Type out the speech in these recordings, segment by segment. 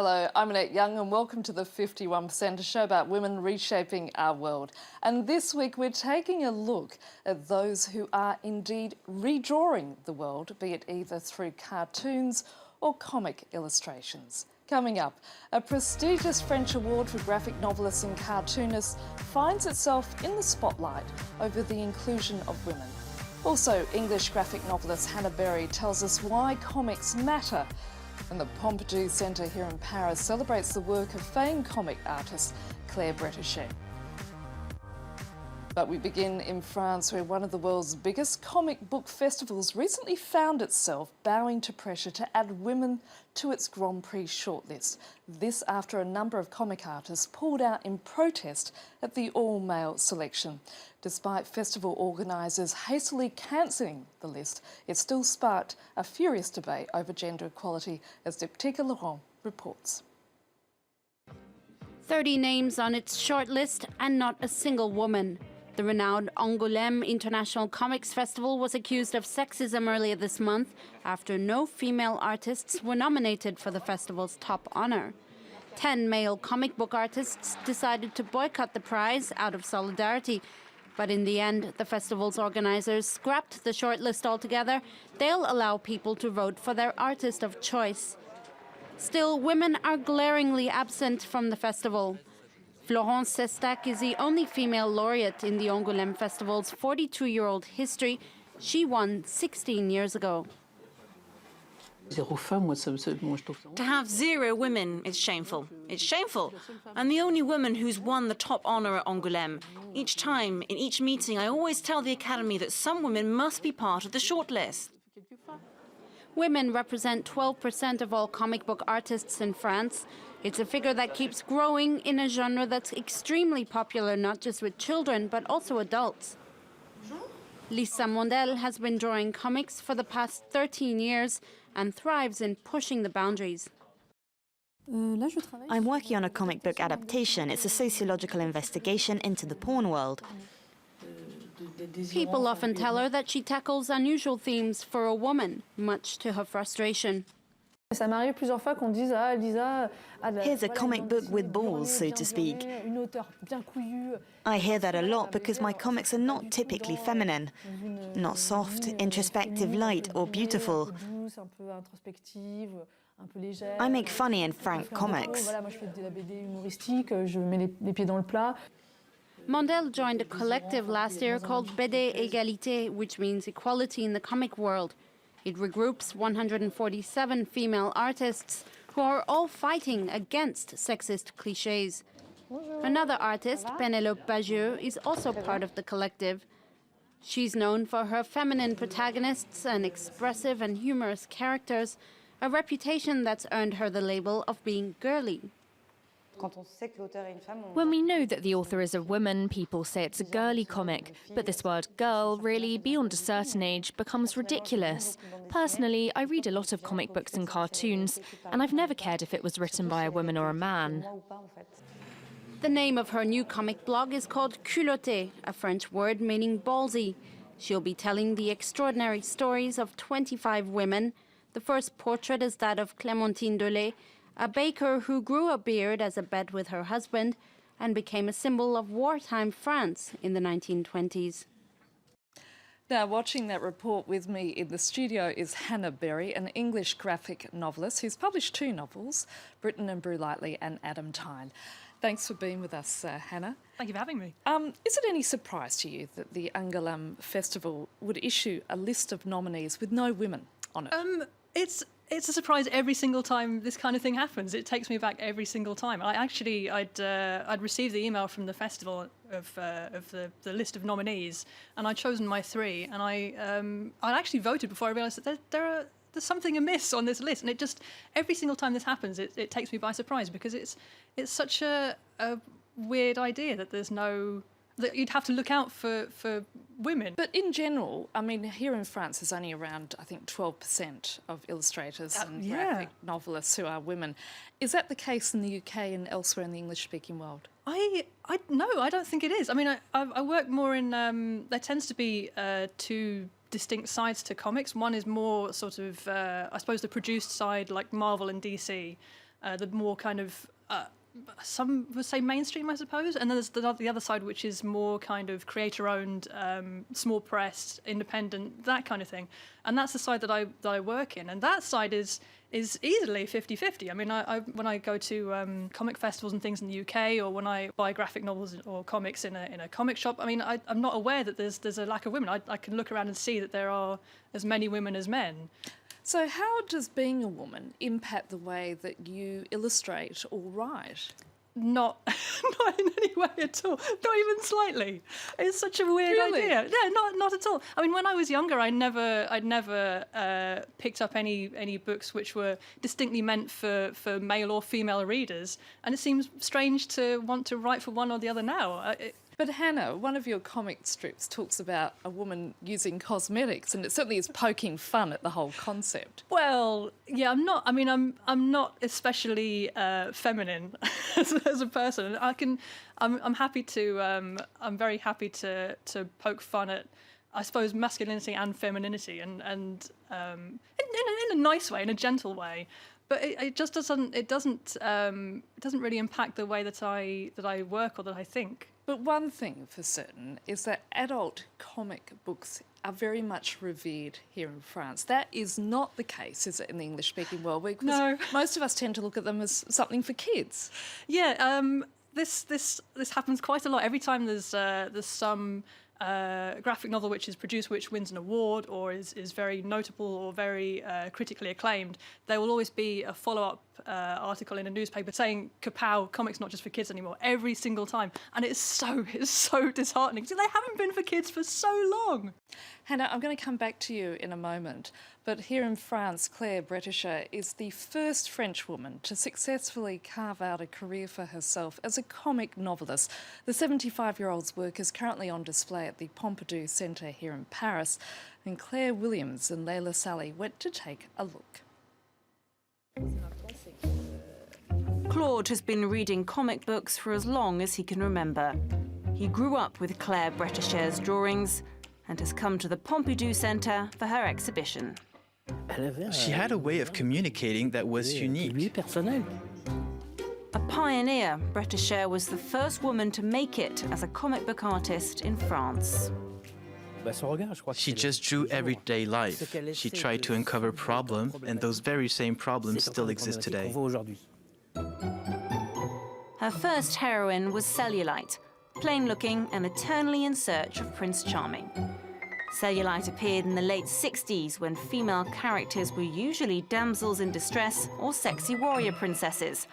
Hello, I'm Annette Young and welcome to the 51%, a show about women reshaping our world. And this week we're taking a look at those who are indeed redrawing the world, be it either through cartoons or comic illustrations. Coming up, a prestigious French award for graphic novelists and cartoonists finds itself in the spotlight over the inclusion of women. Also, English graphic novelist Hannah Berry tells us why comics matter. And the Pompidou Centre here in Paris celebrates the work of famed comic artist Claire Bretecher. But we begin in France, where one of the world's biggest comic book festivals recently found itself bowing to pressure to add women to its Grand Prix shortlist. This after a number of comic artists pulled out in protest at the all-male selection. Despite festival organisers hastily cancelling the list, it still sparked a furious debate over gender equality, as Bretécher Laurent reports. 30 names on its shortlist and not a single woman. The renowned Angoulême International Comics Festival was accused of sexism earlier this month after no female artists were nominated for the festival's top honour. 10 male comic book artists decided to boycott the prize out of solidarity. But in the end, the festival's organisers scrapped the shortlist altogether. They'll allow people to vote for their artist of choice. Still, women are glaringly absent from the festival. Florence Sestac is the only female laureate in the Angoulême Festival's 42-year-old history. She won 16 years ago. To have 0 women is shameful. It's shameful. I'm the only woman who's won the top honour at Angoulême. Each time, in each meeting, I always tell the Academy that some women must be part of the shortlist. Women represent 12% of all comic book artists in France. It's a figure that keeps growing in a genre that's extremely popular, not just with children, but also adults. Lisa Mondel has been drawing comics for the past 13 years and thrives in pushing the boundaries. I'm working on a comic book adaptation. It's a sociological investigation into the porn world. People often tell her that she tackles unusual themes for a woman, much to her frustration. Here's a comic book with balls, so to speak. I hear that a lot because my comics are not typically feminine, not soft, introspective, light or beautiful. I make funny and frank comics. Mondel joined a collective last year called BD Égalité, which means equality in the comic world. It regroups 147 female artists who are all fighting against sexist clichés. Another artist, Pénélope Bagieux, is also part of the collective. She's known for her feminine protagonists and expressive and humorous characters, a reputation that's earned her the label of being girly. When we know that the author is a woman, people say it's a girly comic. But this word girl really, beyond a certain age, becomes ridiculous. Personally, I read a lot of comic books and cartoons, and I've never cared if it was written by a woman or a man. The name of her new comic blog is called Culotté, a French word meaning ballsy. She'll be telling the extraordinary stories of 25 women. The first portrait is that of Clémentine Delay, a baker who grew a beard as a bet with her husband and became a symbol of wartime France in the 1920s. Now, watching that report with me in the studio is Hannah Berry, an English graphic novelist who's published 2 novels, Britain and Brew Lightly and Adam Tyne. Thanks for being with us, Hannah. Thank you for having me. Is it any surprise to you that the Angoulême Festival would issue a list of nominees with no women on it? It's a surprise every single time this kind of thing happens. It takes me back every single time. I'd received the email from the festival of the list of nominees, and I'd chosen my 3, and I actually voted before I realised that there's something amiss on this list, and it just every single time this happens, it takes me by surprise because it's such a weird idea that there's no. That you'd have to look out for women. But in general, I mean, here in France, there's only around, I think, 12% of illustrators and graphic novelists who are women. Is that the case in the UK and elsewhere in the English-speaking world? No, I don't think it is. I mean, I work more in... there tends to be 2 distinct sides to comics. One is more sort of, I suppose, the produced side, like Marvel and DC. the more kind of some would say mainstream, I suppose, and then there's the other side, which is more kind of creator-owned, small press, independent, that kind of thing. And that's the side that I work in, and that side is easily 50-50. I mean, when I go to comic festivals and things in the UK, or when I buy graphic novels or comics in a comic shop, I mean, I'm not aware that there's a lack of women. I can look around and see that there are as many women as men. So how does being a woman impact the way that you illustrate or write? Not in any way at all. Not even slightly. It's such a weird idea. Yeah, not at all. I mean, when I was younger, I'd never picked up any books which were distinctly meant for male or female readers, and it seems strange to want to write for one or the other now. But Hannah, one of your comic strips talks about a woman using cosmetics, and it certainly is poking fun at the whole concept. Well, yeah, I'm not. I mean, I'm not especially feminine as a person. I'm happy to. I'm very happy to poke fun at, I suppose, masculinity and femininity, and in a nice way, in a gentle way. But it just doesn't. It doesn't really impact the way that I work or that I think. But one thing for certain is that adult comic books are very much revered here in France. That is not the case, is it, in the English-speaking world? Because no. Most of us tend to look at them as something for kids. Yeah, this happens quite a lot. Every time there's some graphic novel which is produced, which wins an award or is very notable or very critically acclaimed, there will always be a follow-up article in a newspaper saying, "Kapow, comics not just for kids anymore," every single time. And it's so disheartening. They haven't been for kids for so long. Hannah, I'm going to come back to you in a moment, but here in France, Claire Bretecher is the first French woman to successfully carve out a career for herself as a comic novelist. The 75-year-old's work is currently on display at the Pompidou Centre here in Paris, and Claire Williams and Layla Sally went to take a look. Claude has been reading comic books for as long as he can remember. He grew up with Claire Bretecher's drawings and has come to the Pompidou Centre for her exhibition. She had a way of communicating that was unique. A pioneer, Bretécher was the first woman to make it as a comic book artist in France. She just drew everyday life. She tried to uncover problems, and those very same problems still exist today. Her first heroine was Cellulite, plain-looking and eternally in search of Prince Charming. Cellulite appeared in the late 60s when female characters were usually damsels in distress or sexy warrior princesses.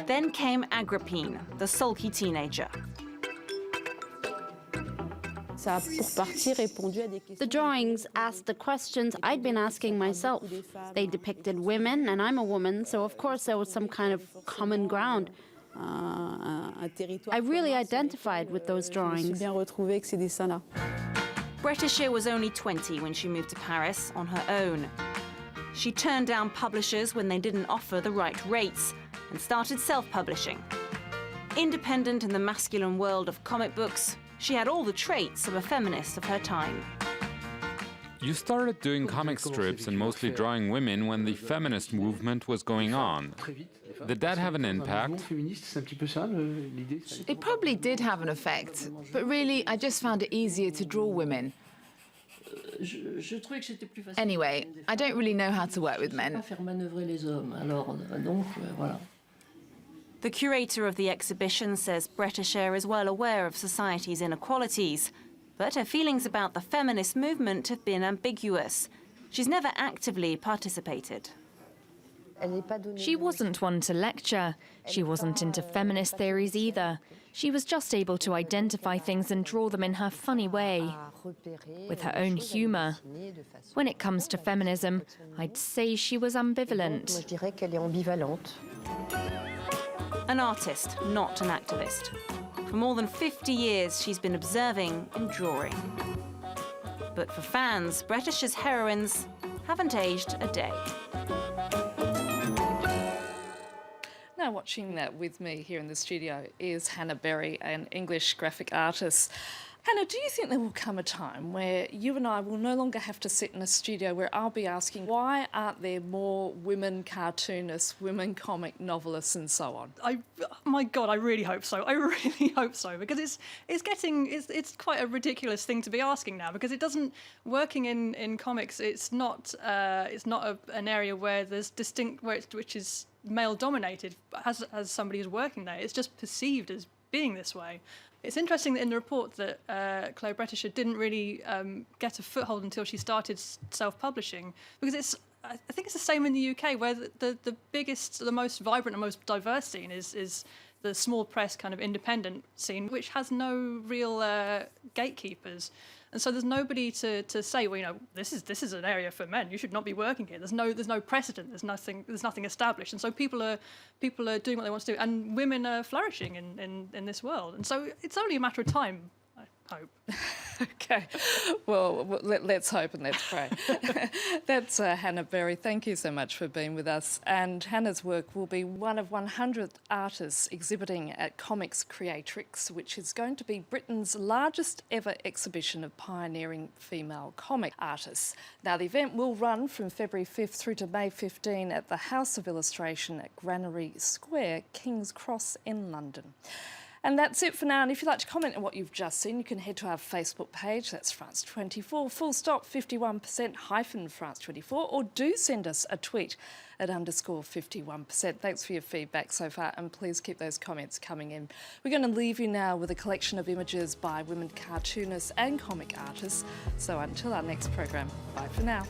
Then came Agrippine, the sulky teenager. The drawings asked the questions I'd been asking myself. They depicted women, and I'm a woman, so of course there was some kind of common ground. I really identified with those drawings. Bretécher was only 20 when she moved to Paris on her own. She turned down publishers when they didn't offer the right rates and started self-publishing. Independent in the masculine world of comic books, she had all the traits of a feminist of her time. You started doing comic strips and mostly drawing women when the feminist movement was going on. Did that have an impact? It probably did have an effect, but really I just found it easier to draw women. Anyway, I don't really know how to work with men. The curator of the exhibition says Bretécher is well aware of society's inequalities, but her feelings about the feminist movement have been ambiguous. She's never actively participated. She wasn't one to lecture. She wasn't into feminist theories either. She was just able to identify things and draw them in her funny way, with her own humour. When it comes to feminism, I'd say she was ambivalent. An artist, not an activist. For more than 50 years, she's been observing and drawing. But for fans, Bretécher's heroines haven't aged a day. Now watching that with me here in the studio is Hannah Berry, an English graphic artist. Hannah, do you think there will come a time where you and I will no longer have to sit in a studio where I'll be asking, why aren't there more women cartoonists, women comic novelists and so on? My God, I really hope so. I really hope so, because it's quite a ridiculous thing to be asking now, because it doesn't, working in comics, it's not an area where there's distinct, which is male dominated as somebody who's working there. It's just perceived as being this way. It's interesting that in the report that Chloe Bretecher didn't really get a foothold until she started self-publishing, because I think it's the same in the UK, where the biggest, the most vibrant and most diverse scene is the small press kind of independent scene, which has no real gatekeepers. And so there's nobody to say, well, you know, this is an area for men. You should not be working here. There's no precedent. There's nothing established. And so people are doing what they want to do, and women are flourishing in this world. And so it's only a matter of time, I hope. Okay, well, let's hope and let's pray. That's Hannah Berry. Thank you so much for being with us. And Hannah's work will be one of 100 artists exhibiting at Comics Creatrix, which is going to be Britain's largest ever exhibition of pioneering female comic artists. Now, the event will run from February 5th through to May 15 at the House of Illustration at Granary Square, King's Cross in London. And that's it for now. And if you'd like to comment on what you've just seen, you can head to our Facebook page. That's France 24, full stop, 51% hyphen France 24, or do send us a tweet at _51%. Thanks for your feedback so far, and please keep those comments coming in. We're going to leave you now with a collection of images by women cartoonists and comic artists. So until our next program, bye for now.